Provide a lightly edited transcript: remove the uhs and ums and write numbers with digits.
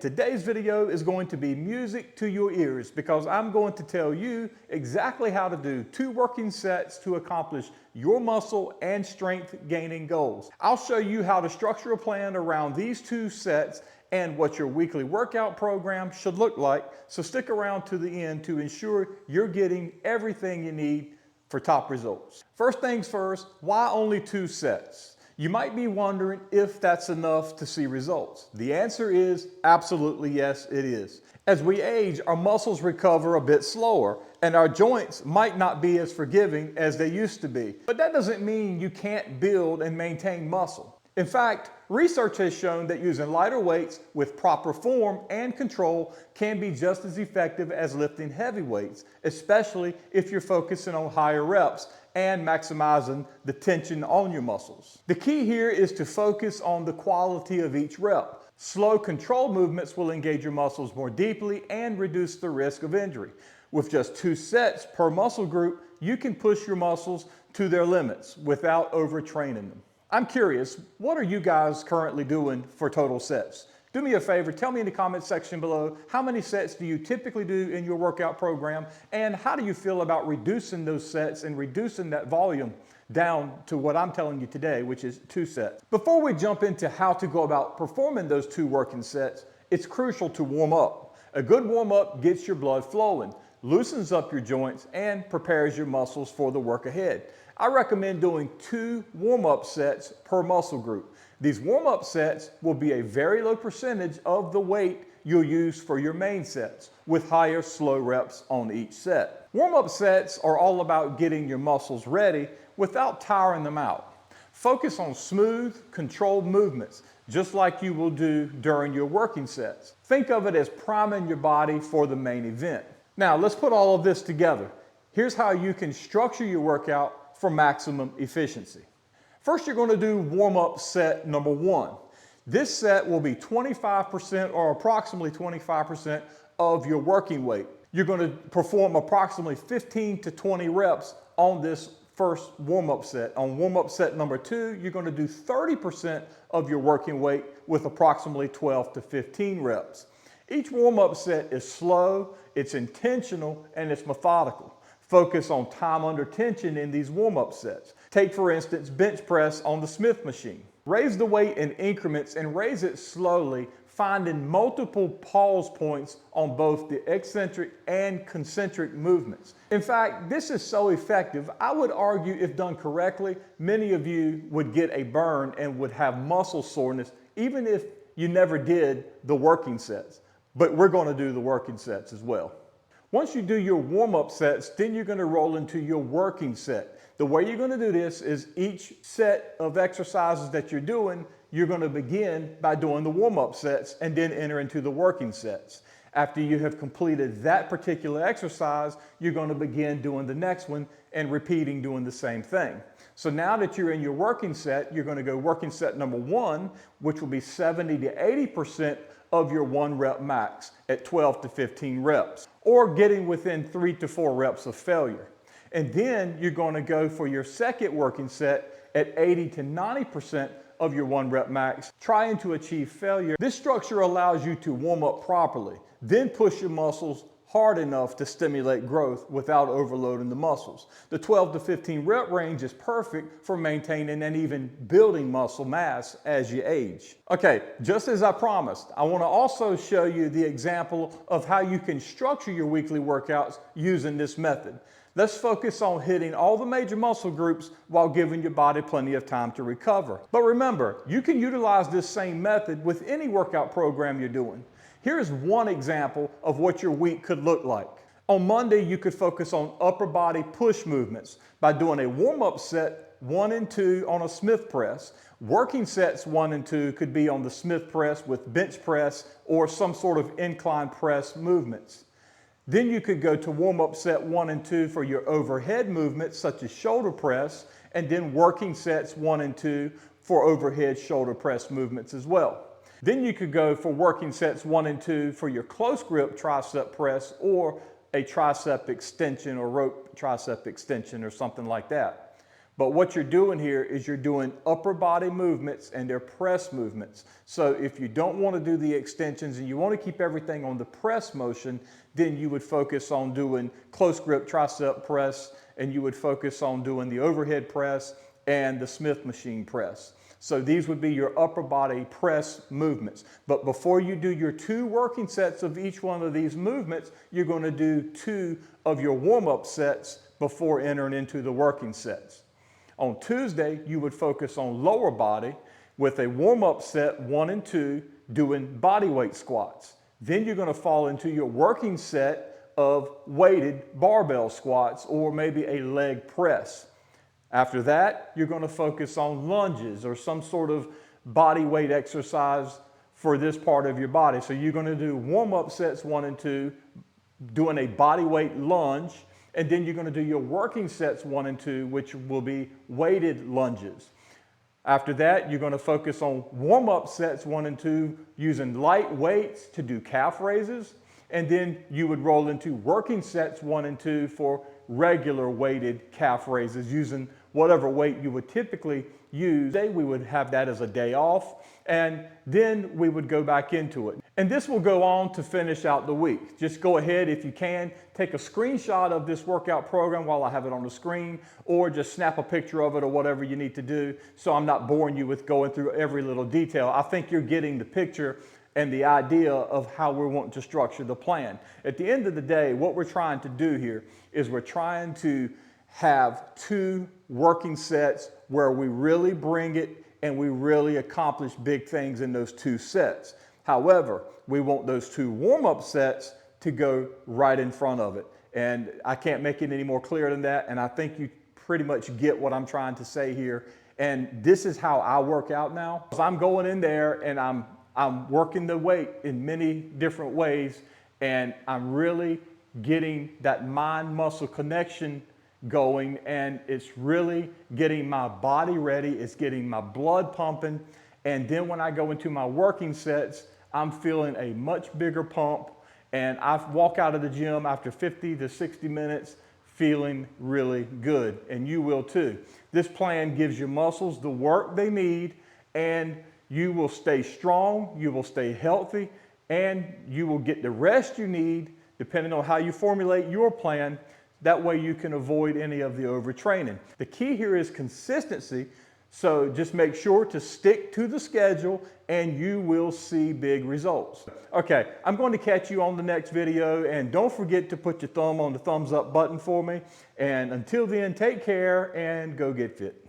Today's video is going to be music to your ears because I'm going to tell you exactly how to do 2 working sets to accomplish your muscle and strength gaining goals. I'll show you how to structure a plan around these 2 sets and what your weekly workout program should look like. So stick around to the end to ensure you're getting everything you need for top results. First things first, why only 2 sets? You might be wondering if that's enough to see results. The answer is absolutely yes, it is. As we age, our muscles recover a bit slower and our joints might not be as forgiving as they used to be. But that doesn't mean you can't build and maintain muscle. In fact, research has shown that using lighter weights with proper form and control can be just as effective as lifting heavy weights, especially if you're focusing on higher reps and maximizing the tension on your muscles. The key here is to focus on the quality of each rep. Slow, controlled movements will engage your muscles more deeply and reduce the risk of injury. With just 2 sets per muscle group, you can push your muscles to their limits without overtraining them. I'm curious, what are you guys currently doing for total sets? Do me a favor, tell me in the comments section below, how many sets do you typically do in your workout program, and how do you feel about reducing those sets and reducing that volume down to what I'm telling you today, which is 2 sets. Before we jump into how to go about performing those 2 working sets, it's crucial to warm up. A good warm up gets your blood flowing, loosens up your joints, and prepares your muscles for the work ahead. I recommend doing 2 warm-up sets per muscle group. These warm-up sets will be a very low percentage of the weight you'll use for your main sets, with higher slow reps on each set. Warm-up sets are all about getting your muscles ready without tiring them out. Focus on smooth, controlled movements, just like you will do during your working sets. Think of it as priming your body for the main event. Now, let's put all of this together. Here's how you can structure your workout for maximum efficiency. First, you're going to do warm-up set number 1. This set will be 25% or approximately 25% of your working weight. You're going to perform approximately 15 to 20 reps on this first warm-up set. On warm-up set number 2, you're going to do 30% of your working weight with approximately 12 to 15 reps. Each warm-up set is slow, it's intentional, and it's methodical. Focus on time under tension in these warm-up sets. Take, for instance, bench press on the Smith machine. Raise the weight in increments and raise it slowly, finding multiple pause points on both the eccentric and concentric movements. In fact, this is so effective, I would argue if done correctly, many of you would get a burn and would have muscle soreness, even if you never did the working sets. But we're going to do the working sets as well. Once you do your warm-up sets, then you're going to roll into your working set. The way you're going to do this is each set of exercises that you're doing, you're going to begin by doing the warm-up sets and then enter into the working sets. After you have completed that particular exercise, you're going to begin doing the next one and repeating doing the same thing. So now that you're in your working set, you're going to go working set number 1, which will be 70 to 80% of your 1 rep max at 12 to 15 reps, or getting within 3 to 4 reps of failure. And then you're going to go for your second working set at 80 to 90% of your 1 rep max, trying to achieve failure. This structure allows you to warm up properly, then push your muscles hard enough to stimulate growth without overloading the muscles. The 12 to 15 rep range is perfect for maintaining and even building muscle mass as you age. Okay, just as I promised, I want to also show you the example of how you can structure your weekly workouts using this method. Let's focus on hitting all the major muscle groups while giving your body plenty of time to recover. But remember, you can utilize this same method with any workout program you're doing. Here's one example of what your week could look like. On Monday, you could focus on upper body push movements by doing a warm-up set 1 and 2 on a Smith press. Working sets 1 and 2 could be on the Smith press with bench press or some sort of incline press movements. Then you could go to warm-up set 1 and 2 for your overhead movements such as shoulder press, and then working sets 1 and 2 for overhead shoulder press movements as well. Then you could go for working sets 1 and 2 for your close grip tricep press or a tricep extension or rope tricep extension or something like that. But what you're doing here is you're doing upper body movements and they're press movements. So if you don't want to do the extensions and you want to keep everything on the press motion, then you would focus on doing close grip tricep press, and you would focus on doing the overhead press and the Smith machine press. So these would be your upper body press movements. But before you do your 2 working sets of each one of these movements, you're going to do 2 of your warm-up sets before entering into the working sets. On Tuesday, you would focus on lower body with a warm-up set 1 and 2 doing body weight squats. Then you're going to fall into your working set of weighted barbell squats or maybe a leg press. After that, you're going to focus on lunges or some sort of body weight exercise for this part of your body. So you're going to do warm-up sets 1 and 2, doing a body weight lunge, and then you're going to do your working sets 1 and 2, which will be weighted lunges. After that, you're going to focus on warm-up sets 1 and 2 using light weights to do calf raises, and then you would roll into working sets 1 and 2 for regular weighted calf raises using whatever weight you would typically use. Today we would have that as a day off, and then we would go back into it. And this will go on to finish out the week. Just go ahead, if you can, take a screenshot of this workout program while I have it on the screen, or just snap a picture of it or whatever you need to do, so I'm not boring you with going through every little detail. I think you're getting the picture and the idea of how we're wanting to structure the plan. At the end of the day, what we're trying to do here is we're trying to have 2 working sets where we really bring it and we really accomplish big things in those 2 sets. However, we want those 2 warm-up sets to go right in front of it. And I can't make it any more clear than that. And I think you pretty much get what I'm trying to say here. And this is how I work out now. I'm going in there and I'm working the weight in many different ways, and I'm really getting that mind-muscle connection going, and it's really getting my body ready, it's getting my blood pumping, and then when I go into my working sets, I'm feeling a much bigger pump, and I walk out of the gym after 50 to 60 minutes feeling really good, and you will too. This plan gives your muscles the work they need, and you will stay strong, you will stay healthy, and you will get the rest you need depending on how you formulate your plan. That way you can avoid any of the overtraining. The key here is consistency, so just make sure to stick to the schedule and you will see big results. Okay, I'm going to catch you on the next video, and don't forget to put your thumb on the thumbs up button for me. And until then, take care and go get fit.